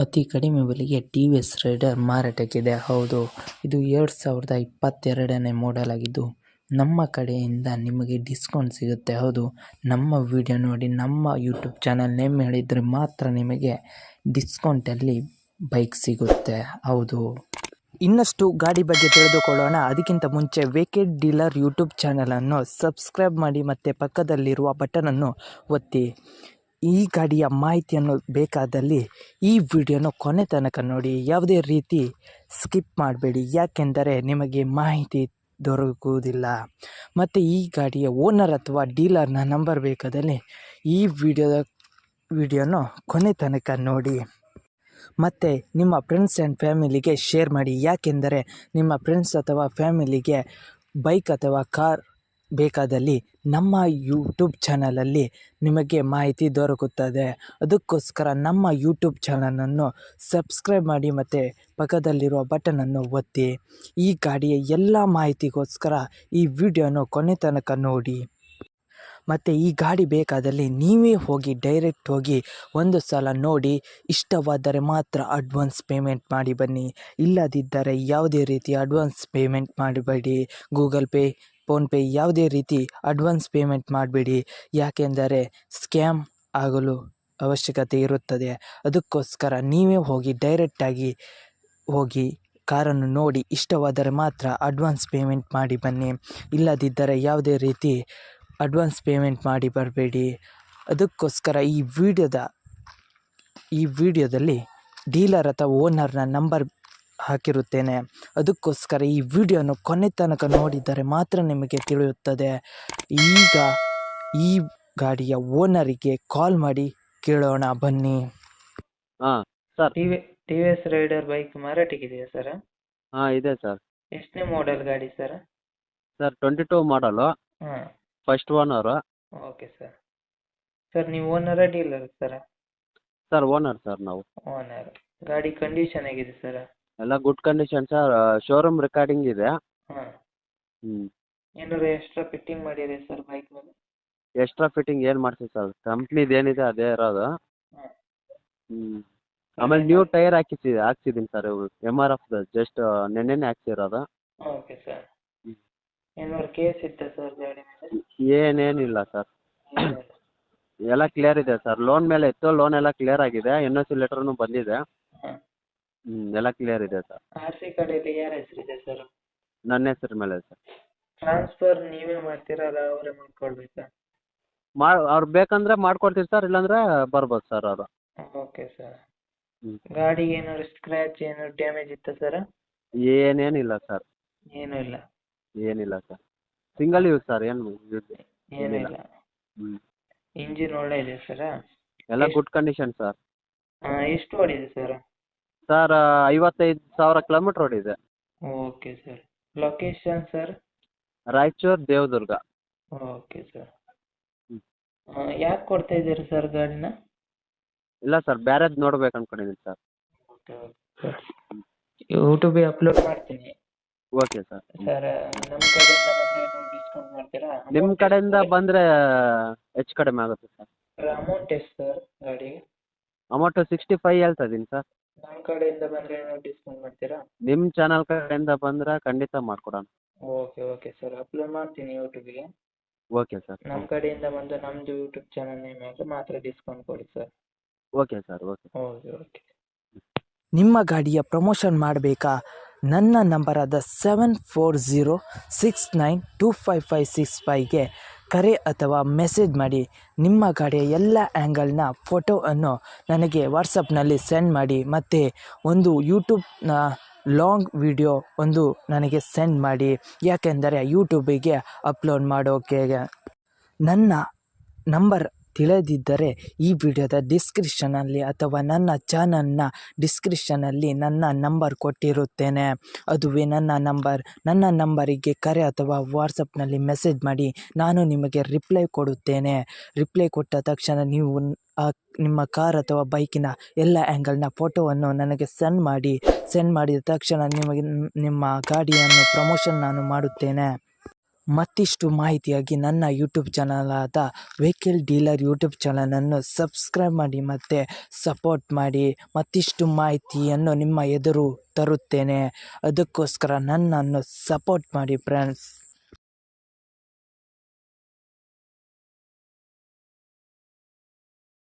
ಅತಿ ಕಡಿಮೆ ಬೆಲೆಗೆ ಟಿ.ವಿ.ಎಸ್. ರೈಡರ್ ಮಾರಾಟಕ್ಕಿದೆ. ಹೌದು, ಇದು 2022ನೇ ಮಾಡೆಲ್ ಆಗಿದ್ದು ನಮ್ಮ ಕಡೆಯಿಂದ ನಿಮಗೆ ಡಿಸ್ಕೌಂಟ್ ಸಿಗುತ್ತೆ. ಹೌದು, ನಮ್ಮ ವಿಡಿಯೋ ನೋಡಿ ನಮ್ಮ ಯೂಟ್ಯೂಬ್ ಚಾನಲ್ ನೇಮ್ ಹೇಳಿದರೆ ಮಾತ್ರ ನಿಮಗೆ ಡಿಸ್ಕೌಂಟಲ್ಲಿ ಬೈಕ್ ಸಿಗುತ್ತೆ. ಹೌದು, ಇನ್ನಷ್ಟು ಗಾಡಿ ಬಗ್ಗೆ ತಿಳಿದುಕೊಳ್ಳೋಣ. ಅದಕ್ಕಿಂತ ಮುಂಚೆ ವೇಕೆಡ್ ಡೀಲರ್ ಯೂಟ್ಯೂಬ್ ಚಾನಲನ್ನು ಸಬ್ಸ್ಕ್ರೈಬ್ ಮಾಡಿ ಮತ್ತು ಪಕ್ಕದಲ್ಲಿರುವ ಬಟನನ್ನು ಒತ್ತಿ. ಈ ಗಾಡಿಯ ಮಾಹಿತಿಯನ್ನು ಬೇಕಾದಲ್ಲಿ ಈ ವಿಡಿಯೋನ ಕೊನೆ ತನಕ ನೋಡಿ, ಯಾವುದೇ ರೀತಿ ಸ್ಕಿಪ್ ಮಾಡಬೇಡಿ, ಯಾಕೆಂದರೆ ನಿಮಗೆ ಮಾಹಿತಿ ದೊರಕುವುದಿಲ್ಲ. ಮತ್ತು ಈ ಗಾಡಿಯ ಓನರ್ ಅಥವಾ ಡೀಲರ್ನ ನಂಬರ್ ಬೇಕಾದಲ್ಲಿ ಈ ವಿಡಿಯೋನ ಕೊನೆ ತನಕ ನೋಡಿ. ಮತ್ತು ನಿಮ್ಮ ಫ್ರೆಂಡ್ಸ್ ಆ್ಯಂಡ್ ಫ್ಯಾಮಿಲಿಗೆ ಶೇರ್ ಮಾಡಿ, ಯಾಕೆಂದರೆ ನಿಮ್ಮ ಫ್ರೆಂಡ್ಸ್ ಅಥವಾ ಫ್ಯಾಮಿಲಿಗೆ ಬೈಕ್ ಅಥವಾ ಕಾರ್ ಬೇಕಾದಲ್ಲಿ ನಮ್ಮ ಯೂಟ್ಯೂಬ್ ಚಾನಲಲ್ಲಿ ನಿಮಗೆ ಮಾಹಿತಿ ದೊರಕುತ್ತದೆ. ಅದಕ್ಕೋಸ್ಕರ ನಮ್ಮ ಯೂಟ್ಯೂಬ್ ಚಾನಲನ್ನು ಸಬ್ಸ್ಕ್ರೈಬ್ ಮಾಡಿ ಮತ್ತು ಪಕ್ಕದಲ್ಲಿರುವ ಬಟನನ್ನು ಒತ್ತಿ. ಈ ಗಾಡಿಯ ಎಲ್ಲ ಮಾಹಿತಿಗೋಸ್ಕರ ಈ ವಿಡಿಯೋನ ಕೊನೆ ತನಕ ನೋಡಿ. ಮತ್ತು ಈ ಗಾಡಿ ಬೇಕಾದಲ್ಲಿ ನೀವೇ ಹೋಗಿ ಡೈರೆಕ್ಟ್ ಹೋಗಿ ಒಂದು ಸಲ ನೋಡಿ, ಇಷ್ಟವಾದರೆ ಮಾತ್ರ ಅಡ್ವಾನ್ಸ್ ಪೇಮೆಂಟ್ ಮಾಡಿ ಬನ್ನಿ. ಇಲ್ಲದಿದ್ದರೆ ಯಾವುದೇ ರೀತಿ ಅಡ್ವಾನ್ಸ್ ಪೇಮೆಂಟ್ ಮಾಡಬೇಡಿ. ಗೂಗಲ್ ಪೇ, ಫೋನ್ಪೇ ಯಾವುದೇ ರೀತಿ ಅಡ್ವಾನ್ಸ್ ಪೇಮೆಂಟ್ ಮಾಡಬೇಡಿ, ಯಾಕೆಂದರೆ ಸ್ಕ್ಯಾಮ್ ಆಗಲು ಅವಶ್ಯಕತೆ ಇರುತ್ತದೆ. ಅದಕ್ಕೋಸ್ಕರ ನೀವೇ ಹೋಗಿ ಡೈರೆಕ್ಟಾಗಿ ಹೋಗಿ ಕಾರನ್ನು ನೋಡಿ, ಇಷ್ಟವಾದರೆ ಮಾತ್ರ ಅಡ್ವಾನ್ಸ್ ಪೇಮೆಂಟ್ ಮಾಡಿ ಬನ್ನಿ. ಇಲ್ಲದಿದ್ದರೆ ಯಾವುದೇ ರೀತಿ ಅಡ್ವಾನ್ಸ್ ಪೇಮೆಂಟ್ ಮಾಡಿ ಬರಬೇಡಿ. ಅದಕ್ಕೋಸ್ಕರ ಈ ವಿಡಿಯೋದಲ್ಲಿ ಡೀಲರ್ ಅಥವಾ ಓನರ್ನ ನಂಬರ್ ಹಾಕಿರುತ್ತೇನೆ. ಅದಕ್ಕೋಸ್ಕರ ಈ ವಿಡಿಯೋನ ಕೊನೆ ತನಕ ನೋಡಿದರೆ ಮಾತ್ರ ನಿಮಗೆ ತಿಳಿಯುತ್ತದೆ. ಈಗ ಈ ಗಾಡಿಯ ಓನರಿಗೆ ಕಾಲ್ ಮಾಡಿ ಕೇಳೋಣ ಬನ್ನಿ. ಹಾಂ ಸರ್. ಟಿ.ವಿ.ಎಸ್. ರೈಡರ್ ಬೈಕ್ ಮಾರಾಟಕ್ಕಿದೆಯಾ ಸರ್? ಹಾಂ ಇದೆ ಸರ್. ಎಷ್ಟನೇ ಮಾಡೆಲ್ ಗಾಡಿ ಸರ್? ಸರ್ 22 ಮಾಡಲು, ಹಾಂ, first owner. Okay sir. Sir ನೀವು ಓನರಾ dealer sir? Sir owner sir ನಾವು. ಓನರ್. ಗಾಡಿ ಕಂಡೀಷನ್ ಹೇಗಿದೆ ಸರ್? ಎಲ್ಲ good condition sir. Showroom recording ಇದೆ. ಹಾಂ, ಹ್ಞೂ. ಏನಾದ್ರು ಎಕ್ಸ್ಟ್ರಾ ಫಿಟ್ಟಿಂಗ್ ಮಾಡಿರಿ ಸರ್ ಬೈಕ್ ಮೇಲೆ? ಎಕ್ಸ್ಟ್ರಾ ಫಿಟ್ಟಿಂಗ್ ಏನು ಮಾಡ್ತೀವಿ ಸರ್, ಕಂಪ್ನಿದು ಏನಿದೆ ಅದೇ ಇರೋದು. ಹಾಂ. ಹ್ಞೂ. ಆಮೇಲೆ ನ್ಯೂ ಟೈರ್ ಹಾಕ್ಸಿದ್ದೀನಿ ಸರ್. MRF ಜಸ್ಟ್ ನೆನ್ನೆನೇ ಹಾಕ್ಸಿರೋದು. Okay sir. ಏನಾದ್ರು ಕೇಸ್ ಇತ್ತಾ ಸರ್ ಗಾಡಿ ಮೇಲೆ? ಏನೇನಿಲ್ಲ ಸರ್, ಏನಿಲ್ಲ. ಎಲ್ಲ ಕ್ಲಿಯರ್ ಇದೆ ಸರ್. ಲೋನ್ ಮೇಲೆ ಇತ್ತು, ಲೋನ್ ಎಲ್ಲ ಕ್ಲಿಯರ್ ಆಗಿದೆ. NOC ಲೆಟ್ರೂ ಬಂದಿದೆ. ಹಾಂ. ಎಲ್ಲ ಕ್ಲಿಯರ್ ಇದೆ ಸರ್. RC ಕಾರ್ಡಲ್ಲಿ ಯಾರ ಹೆಸರಿದೆ ಸರ್? ನನ್ನ ಹೆಸರು ಮೇಲೆ ಸರ್. ಟ್ರಾನ್ಸ್ಫರ್ ನೀವೇ ಮಾಡ್ತೀರಾ ಅಲ್ಲ ಅವರೇ ಮಾಡ್ಕೊಳ್ಬೇಕಾ? ಅವ್ರು ಬೇಕಂದ್ರೆ ಮಾಡ್ಕೊಡ್ತೀವಿ ಸರ್, ಇಲ್ಲಾಂದ್ರೆ ಬರ್ಬೋದು ಸರ್ ಅವರು. Okay sir. ಹ್ಞೂ. ಗಾಡಿಗೆ ಏನಾದ್ರು ಸ್ಕ್ರ್ಯಾಚ್ ಏನಾದ್ರು ಡ್ಯಾಮೇಜ್ ಇತ್ತಾ ಸರ್? ಏನೇನಿಲ್ಲ ಸರ್, ಏನೂ ಇಲ್ಲ. ಏನಿಲ್ಲ ಸರ್. ಸಿಂಗಲ್ ಯೂಸ್ ಸರ್, ಏನು ಯೂಸ್ ಏನೂ ಇಲ್ಲ. ಹ್ಞೂ. ಇಂಜಿನ್ ಒಳ್ಳೆ ಇದೆ ಸರ್? ಎಲ್ಲ ಗುಡ್ ಕಂಡೀಷನ್ ಸರ್. ಎಷ್ಟು ಓಡಿದೆ ಸರ್? ಸರ್ 55,000 ಕಿಲೋಮೀಟ್ರ್ ಓಡಿದೆ. Okay sir. Location sir? Raichur, Devadurga. Okay sir. ಹ್ಞೂ. ಯಾಕೆ ಕೊಡ್ತಾ ಇದ್ದೀರಿ ಸರ್ ಗಾಡಿನ? ಇಲ್ಲ ಸರ್, ಬೇರೆದು ನೋಡ್ಬೇಕು ಅಂದ್ಕೊಂಡಿದ್ದೀನಿ ಸರ್. Okay okay sir. ಯೂಟ್ಯೂಬಿಗೆ ಅಪ್ಲೋಡ್ ಮಾಡ್ತೀನಿ ಓಕೆ ಸರ್. ಸರ್. ನಮ್ಮ ಕಡೆಯಿಂದ ಬಂದರೆ ನೀವು ಡಿಸ್ಕೌಂಟ್ ಮಾಡ್ತೀರಾ? ನಿಮ್ಮ ಕಡೆಯಿಂದ ಬಂದರೆ ಹೆಚ್ಚು ಕಡಿಮೆ ಆಗುತ್ತೆ ಸರ್. ಅಮೌಂಟ್ ಎಷ್ಟು ಸರ್ ಗಾಡಿಗೆ? ಅಮೌಂಟು 65 ಹೇಳ್ತಾ ಇದ್ದೀನಿ ಸರ್. ನಮ್ಮ ಕಡೆಯಿಂದ ಬಂದರೆ ನೀವು ಡಿಸ್ಕೌಂಟ್ ಮಾಡ್ತೀರಾ? ನಿಮ್ಮ ಚಾನಲ್ ಕಡೆಯಿಂದ ಬಂದರೆ ಖಂಡಿತ ಮಾಡಿಕೊಡೋಣ. Okay okay sir. ಅಪ್ಲೋಡ್ ಮಾಡ್ತೀನಿ ಯೂಟ್ಯೂಬಿಗೆ. Okay sir. ನಮ್ಮ ಕಡೆಯಿಂದ ಬಂದು ನಮ್ಮದು ಯೂಟ್ಯೂಬ್ ಚಾನಲ್ ನೇಮ್ ಹಾಕಿ ಮಾತ್ರ ಡಿಸ್ಕೌಂಟ್ ಕೊಡಿ sir. Okay sir. Okay. Okay okay. ನಿಮ್ಮ ಗಾಡಿಯ ಪ್ರಮೋಷನ್ ಮಾಡಬೇಕಾ? ನನ್ನ ನಂಬರಾದ 7406925565ಗೆ ಕರೆ ಅಥವಾ ಮೆಸೇಜ್ ಮಾಡಿ. ನಿಮ್ಮ ಗಾಡಿಯ ಎಲ್ಲ ಆ್ಯಂಗಲ್ನ ಫೋಟೋವನ್ನು ನನಗೆ ವಾಟ್ಸಪ್ನಲ್ಲಿ ಸೆಂಡ್ ಮಾಡಿ. ಮತ್ತು ಒಂದು ಯೂಟ್ಯೂಬ್ನ ಲಾಂಗ್ ವಿಡಿಯೋ ಒಂದು ನನಗೆ ಸೆಂಡ್ ಮಾಡಿ, ಯಾಕೆಂದರೆ ಯೂಟ್ಯೂಬಿಗೆ ಅಪ್ಲೋಡ್ ಮಾಡೋಕೆ. ನನ್ನ ನಂಬರ್ ತಿಳಿದಿದ್ದರೆ ಈ ವಿಡಿಯೋದ ಡಿಸ್ಕ್ರಿಪ್ಷನಲ್ಲಿ ಅಥವಾ ನನ್ನ ಚಾನಲ್ನ ಡಿಸ್ಕ್ರಿಪ್ಷನಲ್ಲಿ ನನ್ನ ನಂಬರ್ ಕೊಟ್ಟಿರುತ್ತೇನೆ. ಅದುವೇ ನನ್ನ ನಂಬರ್. ನನ್ನ ನಂಬರಿಗೆ ಕರೆ ಅಥವಾ ವಾಟ್ಸಪ್ನಲ್ಲಿ ಮೆಸೇಜ್ ಮಾಡಿ, ನಾನು ನಿಮಗೆ ರಿಪ್ಲೈ ಕೊಡುತ್ತೇನೆ. ರಿಪ್ಲೈ ಕೊಟ್ಟ ತಕ್ಷಣ ನೀವು ನಿಮ್ಮ ಕಾರ್ ಅಥವಾ ಬೈಕಿನ ಎಲ್ಲ ಆ್ಯಂಗಲ್ನ ಫೋಟೋವನ್ನು ನನಗೆ ಸೆಂಡ್ ಮಾಡಿ. ಸೆಂಡ್ ಮಾಡಿದ ತಕ್ಷಣ ನಿಮಗೆ ನಿಮ್ಮ ಗಾಡಿಯನ್ನು ಪ್ರಮೋಷನ್ ನಾನು ಮಾಡುತ್ತೇನೆ. ಮತ್ತಿಷ್ಟು ಮಾಹಿತಿಯಾಗಿ ನನ್ನ ಯೂಟ್ಯೂಬ್ ಚಾನಲ್ ಆದ ವೆಹಿಕಲ್ ಡೀಲರ್ ಯೂಟ್ಯೂಬ್ ಚಾನಲನ್ನು ಸಬ್ಸ್ಕ್ರೈಬ್ ಮಾಡಿ ಮತ್ತು ಸಪೋರ್ಟ್ ಮಾಡಿ. ಮತ್ತಿಷ್ಟು ಮಾಹಿತಿಯನ್ನು ನಿಮ್ಮ ಎದುರು ತರುತ್ತೇನೆ. ಅದಕ್ಕೋಸ್ಕರ ನನ್ನನ್ನು ಸಪೋರ್ಟ್ ಮಾಡಿ ಫ್ರೆಂಡ್ಸ್.